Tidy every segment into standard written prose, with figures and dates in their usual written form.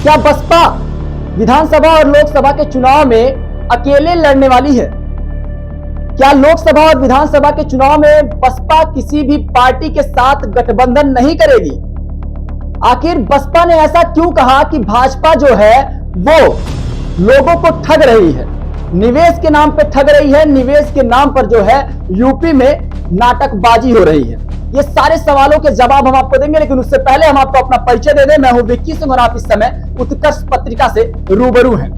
क्या बसपा विधानसभा और लोकसभा के चुनाव में अकेले लड़ने वाली है? क्या लोकसभा और विधानसभा के चुनाव में बसपा किसी भी पार्टी के साथ गठबंधन नहीं करेगी? आखिर बसपा ने ऐसा क्यों कहा कि भाजपा जो है वो लोगों को ठग रही है, निवेश के नाम पे ठग रही है, निवेश के नाम पर जो है यूपी में नाटकबाजी हो रही है? ये सारे सवालों के जवाब हम आपको देंगे, लेकिन उससे पहले हम आपको अपना परिचय दे दें। मैं हूं विक्की सिंह और आप इस समय उत्कर्ष पत्रिका से रूबरू हैं।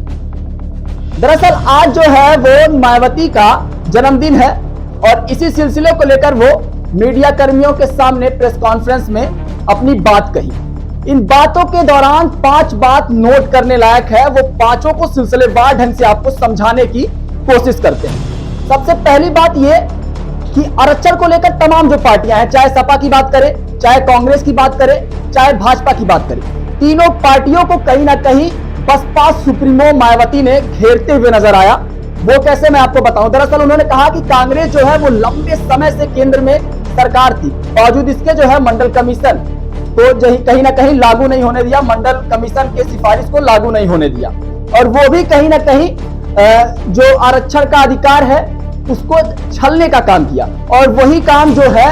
दरअसल आज जो है वो मायावती का जन्मदिन है और इसी सिलसिले को लेकर वो मीडिया कर्मियों के सामने प्रेस कॉन्फ्रेंस में अपनी बात कही। इन बातों के दौरान 5 बात नोट करने लायक है, वो पांचों को सिलसिलेवार ढंग से आपको समझाने की कोशिश करते हैं। सबसे पहली बात ये कि आरक्षण को लेकर तमाम जो पार्टियां हैं, चाहे सपा की बात करें, चाहे कांग्रेस की बात करें, चाहे भाजपा की बात करें, तीनों पार्टियों को कहीं ना कहीं बसपा सुप्रीमो मायावती ने घेरते हुए नजर आया। वो कैसे, मैं आपको बताऊं। दरअसल उन्होंने कहा कि कांग्रेस जो है वो लंबे समय से केंद्र में सरकार थी, बावजूद इसके जो है मंडल कमीशन तो कहीं ना कहीं लागू नहीं होने दिया, मंडल कमीशन के सिफारिश को लागू नहीं होने दिया, और वो भी कहीं ना कहीं जो आरक्षण का अधिकार है उसको छलने का काम किया, और वही काम जो है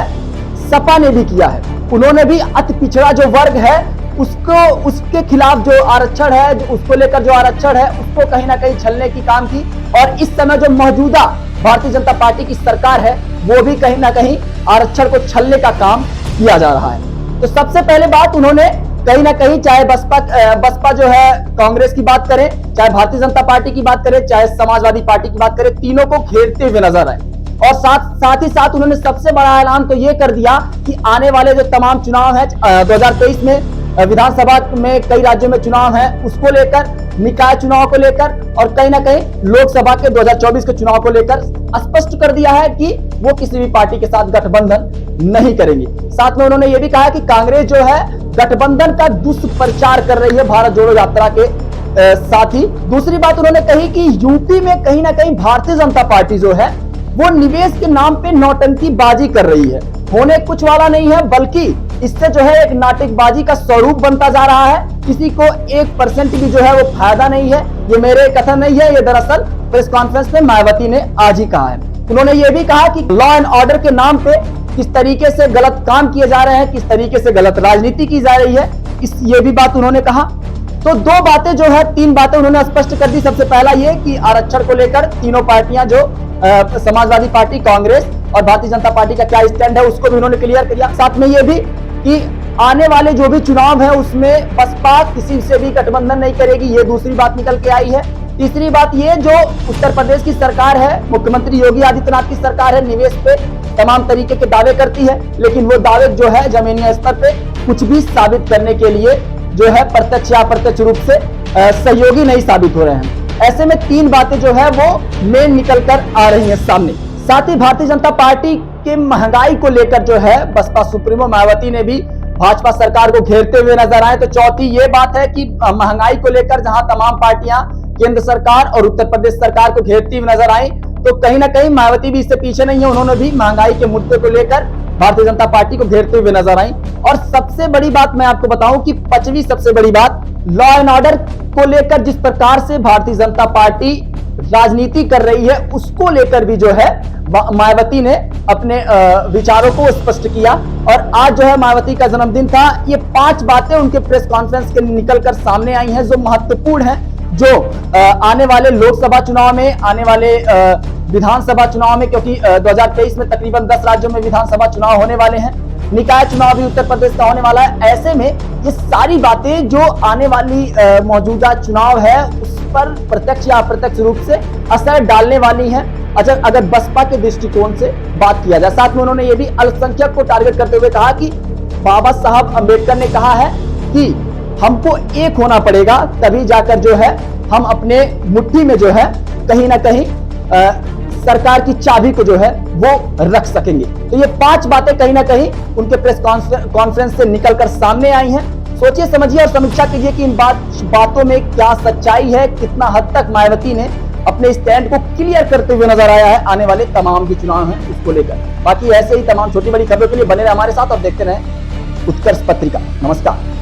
सपा ने भी किया है। उन्होंने भी अति पिछड़ा जो वर्ग है उसके खिलाफ जो आरक्षण है, जो उसको लेकर जो आरक्षण है उसको कहीं ना कहीं छलने की काम की, और इस समय जो मौजूदा भारतीय जनता पार्टी की सरकार है वो भी कहीं ना कहीं आरक्षण को छलने का काम किया जा रहा है। तो सबसे पहले बात उन्होंने कहीं ना कहीं, चाहे बसपा जो है कांग्रेस की बात करें, चाहे भारतीय जनता पार्टी की बात करें, चाहे समाजवादी पार्टी की बात करें, तीनों को घेरते हुए नजर आए। और साथ ही साथ उन्होंने सबसे बड़ा ऐलान तो ये कर दिया कि आने वाले जो तमाम चुनाव है 2023 में विधानसभा में कई राज्यों में चुनाव है, उसको लेकर, निकाय चुनाव को लेकर, और कहीं ना कहीं लोकसभा के 2024 के चुनाव को लेकर स्पष्ट कर दिया है कि वो किसी भी पार्टी के साथ गठबंधन नहीं करेंगे। साथ में उन्होंने ये भी कहा कि कांग्रेस जो है गठबंधन का दुष्प्रचार कर रही है भारत जोड़ो यात्रा के साथ ही। दूसरी बात उन्होंने कही कि यूपी में कहीं ना कहीं भारतीय जनता पार्टी जो है वो निवेश के नाम पे नौटंकीबाजी कर रही है। होने कुछ वाला नहीं है, बल्कि इससे जो है एक नाटकबाजी का स्वरूप बनता जा रहा है। किसी को 1% भी जो है वो फायदा नहीं है। ये मेरे कथन नहीं है, ये दरअसल प्रेस कॉन्फ्रेंस में मायावती ने आज ही कहा है। उन्होंने ये भी कहा कि लॉ एंड ऑर्डर के नाम पे किस तरीके से गलत काम किए जा रहे हैं, किस तरीके से गलत राजनीति की जा रही है, ये भी बात उन्होंने कहा। तो 2 बातें जो है, 3 बातें उन्होंने स्पष्ट कर दी। सबसे पहला ये कि आरक्षण को लेकर तीनों पार्टियां जो समाजवादी पार्टी, कांग्रेस और भारतीय जनता पार्टी का क्या स्टैंड है उसको भी उन्होंने क्लियर किया। साथ में ये भी कि आने वाले जो भी चुनाव है उसमें बसपा किसी से भी गठबंधन नहीं करेगी, ये दूसरी बात निकल के आई है। तीसरी बात ये, जो उत्तर प्रदेश की सरकार है, मुख्यमंत्री योगी आदित्यनाथ की सरकार है, निवेश पे तमाम तरीके के दावे करती है, लेकिन वो दावे जो है जमीनी स्तर पे कुछ भी साबित करने के लिए जो है प्रत्यक्ष या अप्रत्यक्ष रूप से सहयोगी नहीं साबित हो रहे हैं। ऐसे में 3 बातें जो है वो मेन निकल कर आ रही हैं सामने। साथ ही भारतीय जनता पार्टी के महंगाई को लेकर जो है बसपा सुप्रीमो मायावती ने भी भाजपा सरकार को घेरते हुए नजर आए। तो चौथी ये बात है कि महंगाई को लेकर जहां तमाम पार्टियां केंद्र सरकार और उत्तर प्रदेश सरकार को घेरती हुई नजर आई, तो कहीं ना कहीं मायावती भी इससे पीछे नहीं है। उन्होंने भी महंगाई के मुद्दे को लेकर भारतीय जनता पार्टी को घेरते हुए नजर आई। और सबसे बड़ी बात मैं आपको बताऊं कि 5वीं सबसे बड़ी बात, लॉ एंड ऑर्डर को लेकर जिस प्रकार से भारतीय जनता पार्टी राजनीति कर रही है उसको लेकर भी जो है मायावती ने अपने विचारों को स्पष्ट किया। और आज जो है मायावती का जन्मदिन था। ये 5 बातें उनके प्रेस कॉन्फ्रेंस के निकलकर सामने आई हैं जो महत्वपूर्ण हैं, जो आने वाले लोकसभा चुनाव में, आने वाले विधानसभा चुनाव में, क्योंकि 2023 में तकरीबन 10 राज्यों में विधानसभा चुनाव होने वाले हैं, निकाय चुनाव भी उत्तर प्रदेश का होने वाला है। ऐसे में ये सारी बातें जो आने वाली मौजूदा चुनाव है उस पर प्रत्यक्ष या अप्रत्यक्ष रूप से असर डालने वाली हैं, अगर बसपा के दृष्टिकोण से बात किया जाए। साथ में उन्होंने ये भी अल्पसंख्यक को टारगेट करते हुए कहा कि बाबा साहब अम्बेडकर ने कहा है कि हमको एक होना पड़ेगा, तभी जाकर जो है हम अपने मुट्ठी में जो है कहीं ना कहीं सरकार की चाबी को जो है वो रख सकेंगे। तो ये 5 बातें कहीं ना कहीं उनके प्रेस कॉन्फ्रेंस से निकलकर सामने आई हैं। सोचिए, समझिए और समीक्षा कीजिए कि इन बातों में क्या सच्चाई है, कितना हद तक मायावती ने अपने स्टैंड को क्लियर करते हुए नजर आया है आने वाले तमाम जो चुनाव हैं उसको लेकर। बाकी ऐसे ही तमाम छोटी बड़ी खबरों के लिए बने रहे हमारे साथ और देखते रहे उत्कर्ष पत्रिका। नमस्कार।